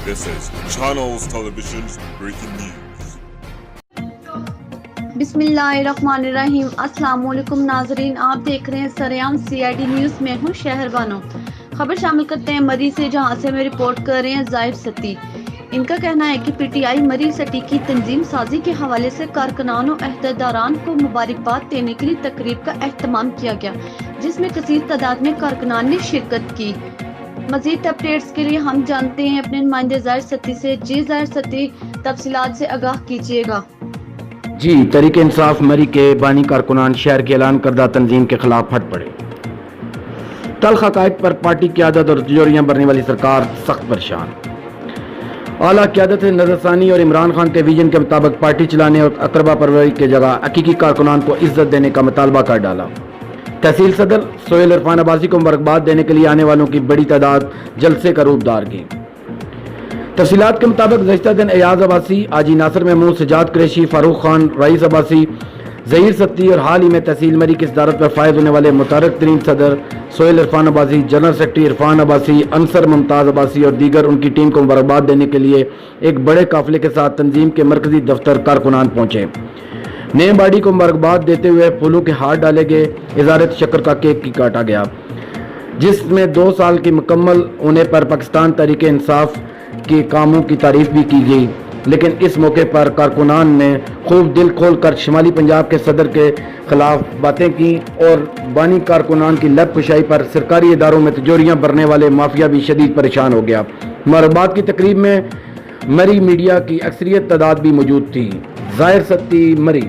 This is Channels Television's breaking news. बिस्मिल्लाहिर्रहमानिर्रहीम। अस्सलाम वालेकुम नाजरीन, आप देख रहे हैं सरेआम CID न्यूज़ में हूँ शहर बानो। खबर शामिल करते हैं मरी से, जहाँ से हमें रिपोर्ट कर रहे हैं जाहिर सती। इनका कहना है कि PTI मरी सटी की तंजीम साजी के हवाले से कारकुनान और अहदेदारान को मुबारकबाद देने के लिए तकरीब का एहतमाम किया गया, जिसमें कसीर तादाद में कारकुनान ने शिरकत की। मजीद अपडेट्स के लिए हम जानते हैं अपने नुमाइंदे जाहिर सती से। जी जाहिर सती, तफसीलात से आगाह कीजिएगा। जी, तहरीक इंसाफ मरी के बानी कारकुनान शहर की ऐलान करदा तंजीम के खिलाफ फट पड़े। तल्ख हक़ाइक़ पर पार्टी क़यादत और तिजोरियां भरने वाली सरकार सख्त परेशान। आला क़यादत ने नज़रसानी और इमरान खान के विजन के मुताबिक पार्टी चलाने और अकरबा परवरी के जगह हकीकी कारकुनान को इज्जत देने का मुतालबा कर डाला। तहसील सदर सोहेल इरफान अब्बासी को मुबारकबाद देने के लिए आने वालों की बड़ी तादाद जलसे का रूप धार गई। तफसीलात के मुताबिक गुज़श्ता दिन एयाज अब्बासी, आजी नासिर महमूद, सजाद कुरैशी, फारूक खान, रईस अब्बासी, ज़हीर सत्ती और हाल ही में तहसील मरी की सदारत पर फायज होने वाले मुतहर्रिक तरीन सदर सोहेल इरफान अब्बासी, जनरल सेक्रेटरी इरफान अब्बासी, अंसर मुमताज़ अब्बासी और दीगर उनकी टीम को मुबारकबाद देने के लिए एक बड़े काफिले के साथ तंजीम के मरकजी दफ्तर कारकुनान पहुंचे। नेम बॉडी को मुबारकबाद देते हुए फूलों के हार डाले गए, इजारत शक्कर का केक की काटा गया, जिसमें 2 साल की मुकम्मल होने पर पाकिस्तान तहरीक इंसाफ के कामों की तारीफ भी की गई। लेकिन इस मौके पर कारकुनान ने खूब दिल खोल कर शिमाली पंजाब के सदर के खिलाफ बातें की और बानी कारकुनान की लब कुशाई पर सरकारी इदारों में तिजोरियां भरने वाले माफिया भी शदीद परेशान हो गया। मुबारकबाद की तकरीब में मरी मीडिया की अक्सरियत तादाद भी मौजूद थी। जाहिर सत्ती मरी।